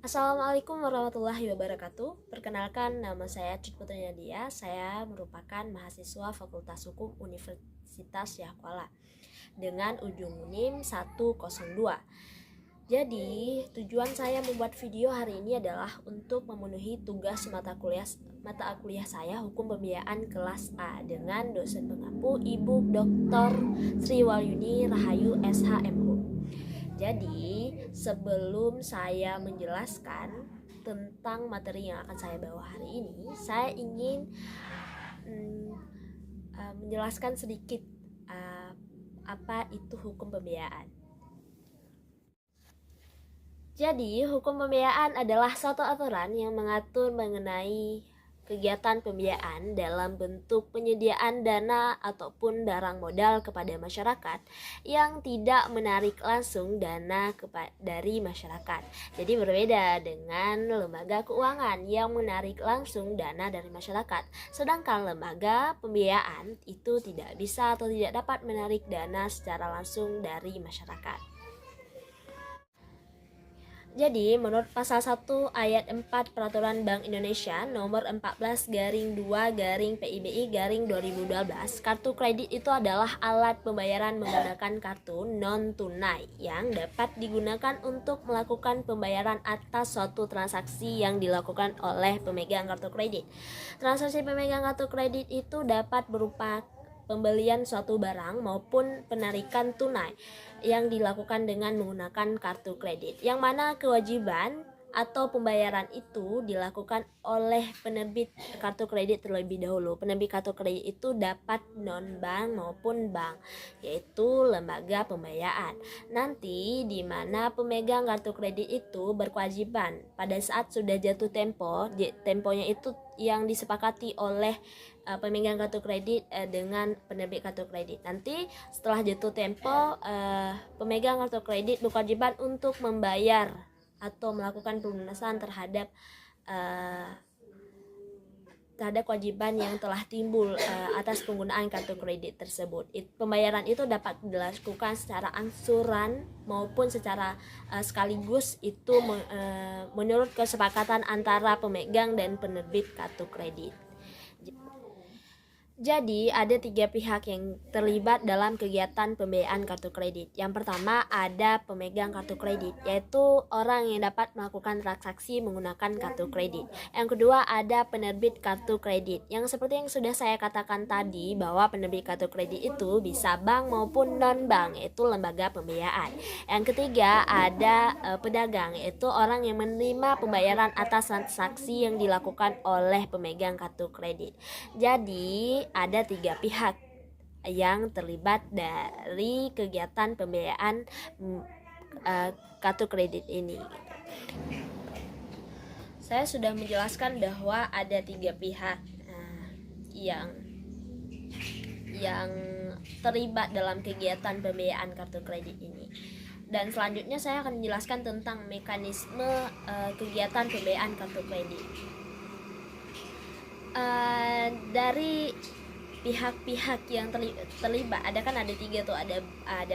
Assalamualaikum warahmatullahi wabarakatuh. Perkenalkan, nama saya Cut Putri Nadia. Saya merupakan mahasiswa Fakultas Hukum Universitas Syahkuala dengan ujung NIM 102. Jadi, tujuan saya membuat video hari ini adalah untuk memenuhi tugas mata kuliah saya Hukum Pembiayaan kelas A dengan dosen pengampu Ibu Dr. Sri Wahyuni Rahayu SHMU. Jadi, sebelum saya menjelaskan tentang materi yang akan saya bawa hari ini, saya ingin menjelaskan sedikit apa itu hukum pembiayaan. Jadi, hukum pembiayaan adalah suatu aturan yang mengatur mengenai kegiatan pembiayaan dalam bentuk penyediaan dana ataupun barang modal kepada masyarakat yang tidak menarik langsung dana dari masyarakat. Jadi berbeda dengan lembaga keuangan yang menarik langsung dana dari masyarakat. Sedangkan lembaga pembiayaan itu tidak bisa atau tidak dapat menarik dana secara langsung dari masyarakat. Jadi, menurut pasal 1 ayat 4 Peraturan Bank Indonesia nomor 14/2/PIBI/2012, kartu kredit itu adalah alat pembayaran menggunakan kartu non-tunai yang dapat digunakan untuk melakukan pembayaran atas suatu transaksi yang dilakukan oleh pemegang kartu kredit. Transaksi pemegang kartu kredit itu dapat berupa pembelian suatu barang maupun penarikan tunai yang dilakukan dengan menggunakan kartu kredit, yang mana kewajiban atau pembayaran itu dilakukan oleh penerbit kartu kredit terlebih dahulu. Penerbit kartu kredit itu dapat non-bank maupun bank, yaitu lembaga pembayaran. Nanti di mana pemegang kartu kredit itu berkewajiban pada saat sudah jatuh temponya itu yang disepakati oleh pemegang kartu kredit dengan penerbit kartu kredit. Nanti setelah jatuh tempo, pemegang kartu kredit berkewajiban untuk membayar atau melakukan pelunasan terhadap kewajiban yang telah timbul atas penggunaan kartu kredit tersebut. Pembayaran itu dapat dilakukan secara angsuran maupun secara sekaligus, itu menurut kesepakatan antara pemegang dan penerbit kartu kredit. Jadi, ada 3 pihak yang terlibat dalam kegiatan pembiayaan kartu kredit. Yang pertama, ada pemegang kartu kredit, yaitu orang yang dapat melakukan transaksi menggunakan kartu kredit. Yang kedua, ada penerbit kartu kredit, yang seperti yang sudah saya katakan tadi, bahwa penerbit kartu kredit itu bisa bank maupun non-bank, yaitu lembaga pembiayaan. Yang ketiga, ada pedagang, yaitu orang yang menerima pembayaran atas transaksi yang dilakukan oleh pemegang kartu kredit. Jadi, ada 3 pihak yang terlibat dari kegiatan pembiayaan kartu kredit ini. Saya sudah menjelaskan bahwa ada 3 pihak yang terlibat dalam kegiatan pembiayaan kartu kredit ini. Dan selanjutnya saya akan menjelaskan tentang mekanisme kegiatan pembiayaan kartu kredit. Dari pihak-pihak yang terlibat, ada 3 tuh, ada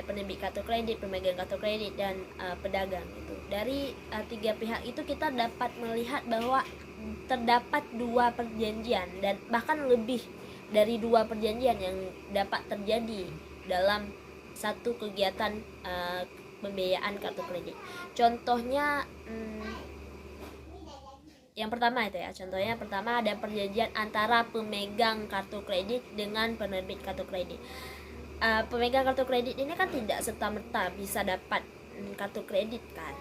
penerbit kartu kredit, pemegang kartu kredit, dan pedagang gitu. Dari 3 pihak itu kita dapat melihat bahwa terdapat 2 perjanjian dan bahkan lebih dari 2 perjanjian yang dapat terjadi dalam satu kegiatan pembiayaan kartu kredit. Contohnya yang pertama itu ya, contohnya pertama ada perjanjian antara pemegang kartu kredit dengan penerbit kartu kredit. Pemegang kartu kredit ini kan tidak serta-merta bisa dapat kartu kredit kan.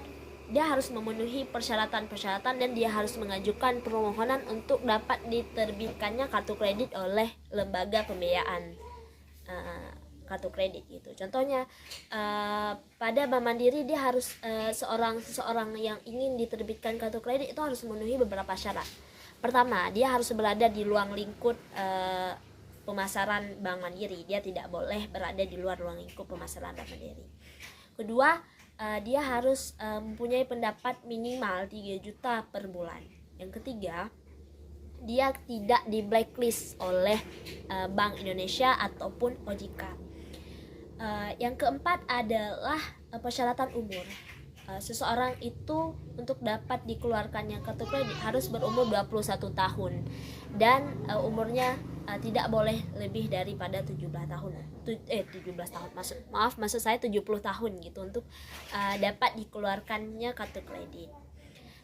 Dia harus memenuhi persyaratan-persyaratan dan dia harus mengajukan permohonan untuk dapat diterbitkannya kartu kredit oleh lembaga pembiayaan kartu kredit gitu. Contohnya pada Bank Mandiri, dia harus seseorang yang ingin diterbitkan kartu kredit itu harus memenuhi beberapa syarat. Pertama, dia harus berada di ruang lingkup pemasaran Bank Mandiri. Dia tidak boleh berada di luar ruang lingkup pemasaran Bank Mandiri. Kedua, dia harus mempunyai pendapat minimal 3 juta per bulan. Yang ketiga, dia tidak di blacklist oleh Bank Indonesia ataupun OJK. Yang keempat adalah persyaratan umur. seseorang itu untuk dapat dikeluarkannya kartu kredit harus berumur 21 tahun dan umurnya tidak boleh lebih daripada 17 tahun. 17 tahun. Maksud saya 70 tahun gitu untuk dapat dikeluarkannya kartu kredit.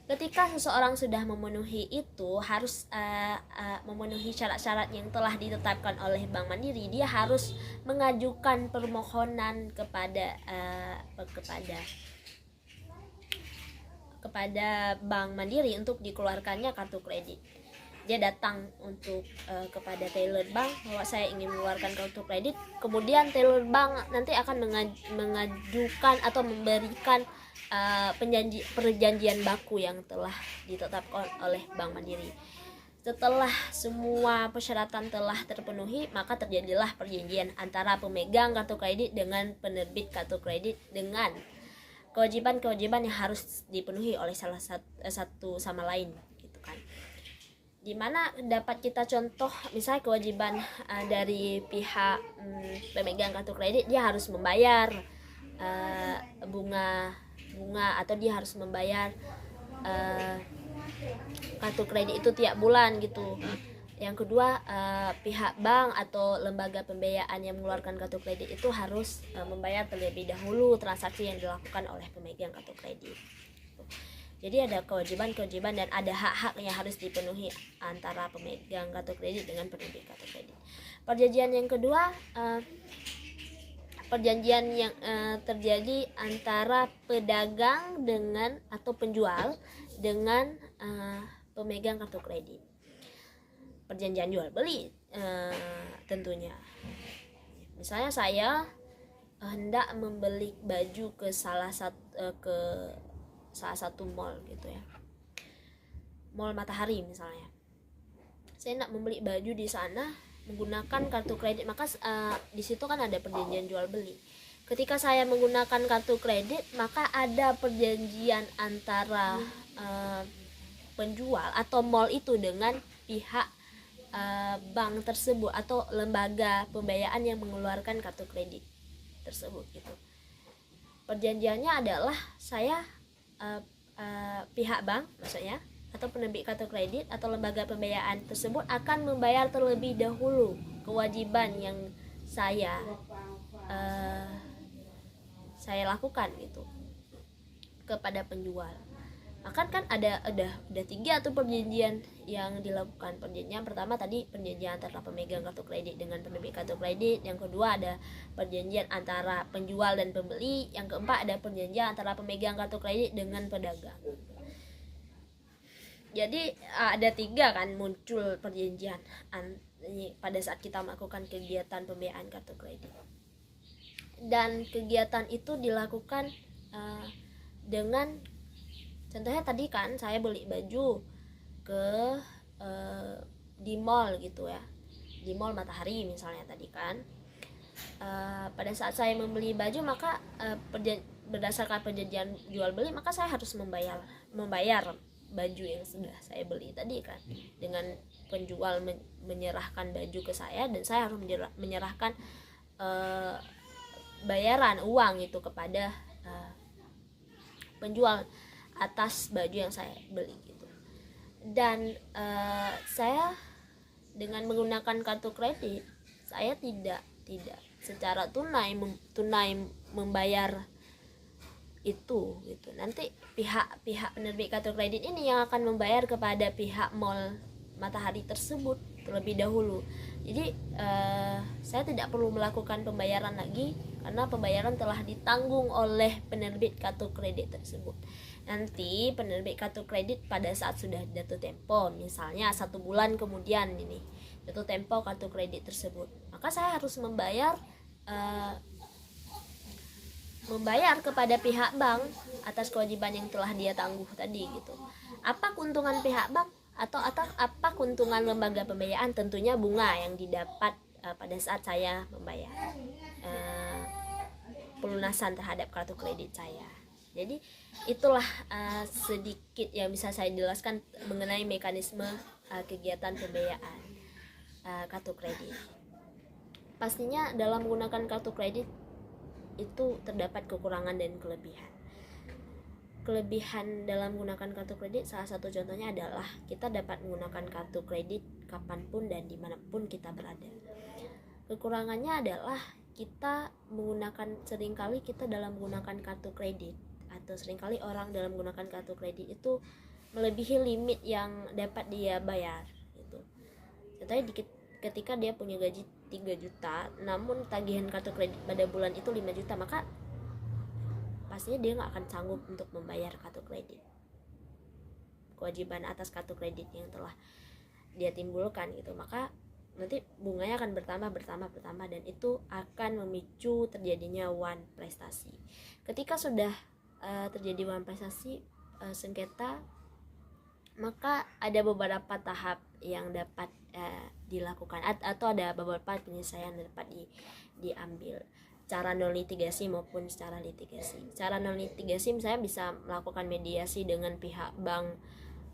Ketika seseorang sudah memenuhi itu, harus memenuhi syarat-syarat yang telah ditetapkan oleh Bank Mandiri, dia harus mengajukan permohonan kepada Bank Mandiri untuk dikeluarkannya kartu kredit. Dia datang untuk kepada teller bank bahwa saya ingin mengeluarkan kartu kredit, kemudian teller bank nanti akan mengajukan atau memberikan perjanjian baku yang telah ditetapkan oleh Bank Mandiri. Setelah semua persyaratan telah terpenuhi, maka terjadilah perjanjian antara pemegang kartu kredit dengan penerbit kartu kredit dengan kewajiban-kewajiban yang harus dipenuhi oleh salah satu sama lain gitu kan. Dimana dapat kita contoh misalnya kewajiban dari pihak pemegang kartu kredit, dia harus membayar bunga atau dia harus membayar kartu kredit itu tiap bulan gitu. Yang kedua, pihak bank atau lembaga pembiayaan yang mengeluarkan kartu kredit itu harus membayar terlebih dahulu transaksi yang dilakukan oleh pemegang kartu kredit. Jadi ada kewajiban-kewajiban dan ada hak-hak yang harus dipenuhi antara pemegang kartu kredit dengan penerbit kartu kredit. Perjanjian yang kedua, perjanjian yang terjadi antara pedagang dengan atau penjual dengan pemegang kartu kredit. Perjanjian jual beli tentunya. Misalnya saya hendak membeli baju ke salah satu mall gitu ya, Mall Matahari misalnya. Saya hendak membeli baju di sana menggunakan kartu kredit, maka di situ kan ada perjanjian jual beli. Ketika saya menggunakan kartu kredit, maka ada perjanjian antara penjual atau mall itu dengan pihak bank tersebut atau lembaga pembiayaan yang mengeluarkan kartu kredit tersebut gitu. Perjanjiannya adalah saya pihak bank maksudnya atau penerbit kartu kredit atau lembaga pembiayaan tersebut akan membayar terlebih dahulu kewajiban yang saya lakukan gitu kepada penjual. Maka kan ada 3 tuh perjanjian yang dilakukan. Perjanjian pertama tadi perjanjian antara pemegang kartu kredit dengan penerbit kartu kredit. Yang kedua ada perjanjian antara penjual dan pembeli. Yang keempat ada perjanjian antara pemegang kartu kredit dengan pedagang. Jadi ada 3 kan muncul perjanjian pada saat kita melakukan kegiatan pembiayaan kartu kredit. Dan kegiatan itu dilakukan dengan contohnya tadi kan saya beli baju ke di mall gitu ya, di Mall Matahari misalnya tadi kan. Pada saat saya membeli baju maka berdasarkan perjanjian jual beli maka saya harus membayar baju yang sudah saya beli tadi kan, dengan penjual menyerahkan baju ke saya dan saya harus menyerahkan bayaran uang itu kepada penjual atas baju yang saya beli gitu. Dan saya dengan menggunakan kartu kredit saya tidak secara tunai membayar itu gitu. Nanti pihak penerbit kartu kredit ini yang akan membayar kepada pihak Mall Matahari tersebut terlebih dahulu. Jadi saya tidak perlu melakukan pembayaran lagi karena pembayaran telah ditanggung oleh penerbit kartu kredit tersebut. Nanti penerbit kartu kredit pada saat sudah jatuh tempo, misalnya 1 bulan kemudian ini jatuh tempo kartu kredit tersebut, maka saya harus membayar kepada pihak bank atas kewajiban yang telah dia tangguh tadi gitu. Apa keuntungan pihak bank atau apa keuntungan lembaga pembiayaan? Tentunya bunga yang didapat pada saat saya membayar pelunasan terhadap kartu kredit saya. Jadi itulah sedikit yang bisa saya jelaskan mengenai mekanisme kegiatan pembiayaan kartu kredit. Pastinya dalam menggunakan kartu kredit itu terdapat kekurangan dan kelebihan. kelebihan dalam menggunakan kartu kredit, salah satu contohnya adalah kita dapat menggunakan kartu kredit kapanpun dan dimanapun kita berada. Kekurangannya adalah kita seringkali kita dalam menggunakan kartu kredit, atau seringkali orang dalam menggunakan kartu kredit itu melebihi limit yang dapat dia bayar gitu. Contohnya ketika dia punya gaji 3 juta namun tagihan kartu kredit pada bulan itu 5 juta, maka pastinya dia nggak akan sanggup untuk membayar kartu kredit, kewajiban atas kartu kredit yang telah dia timbulkan gitu. Maka nanti bunganya akan bertambah dan itu akan memicu terjadinya wan prestasi. Ketika sudah terjadi wan prestasi, sengketa, maka ada beberapa tahap yang dapat dilakukan atau ada beberapa penyelesaian yang dapat diambil, cara non litigasi maupun secara litigasi. Cara non litigasi misalnya bisa melakukan mediasi dengan pihak bank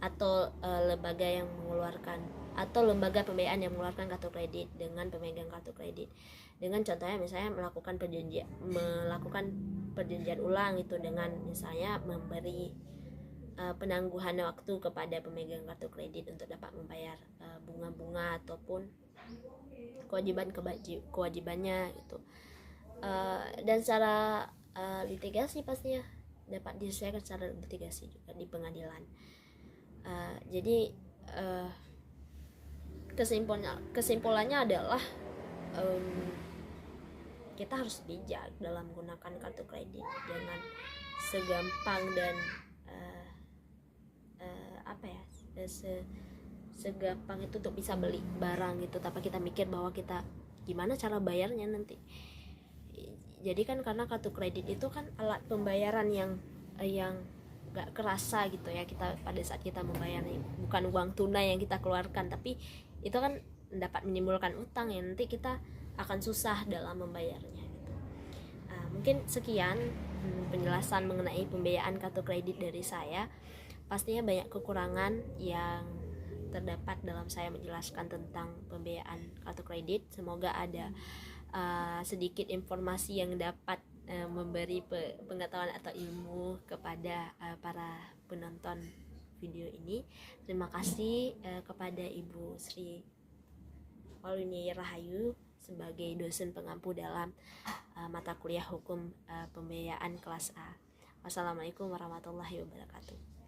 atau lembaga yang mengeluarkan, atau lembaga pembiayaan yang mengeluarkan kartu kredit dengan pemegang kartu kredit, dengan contohnya misalnya melakukan perjanjian ulang itu dengan misalnya memberi penangguhan waktu kepada pemegang kartu kredit untuk dapat membayar bunga-bunga ataupun kewajibannya gitu. Dan secara litigasi pastinya dapat diselesaikan secara litigasi juga di pengadilan. Jadi kesimpulannya adalah kita harus bijak dalam menggunakan kartu kredit. Jangan segampang dan segampang itu untuk bisa beli barang gitu tanpa kita mikir bahwa kita gimana cara bayarnya nanti. Jadi kan karena kartu kredit itu kan alat pembayaran yang gak kerasa gitu ya, kita pada saat kita membayar, bukan uang tunai yang kita keluarkan, tapi itu kan dapat menimbulkan utang yang nanti kita akan susah dalam membayarnya gitu. Mungkin sekian penjelasan mengenai pembiayaan kartu kredit dari saya. Pastinya banyak kekurangan yang terdapat dalam saya menjelaskan tentang pembiayaan kartu kredit. Semoga ada sedikit informasi yang dapat memberi pengetahuan atau ilmu kepada para penonton video ini. Terima kasih kepada Ibu Sri Walunia Rahayu sebagai dosen pengampu dalam mata kuliah hukum pembiayaan kelas A. Wassalamualaikum warahmatullahi wabarakatuh.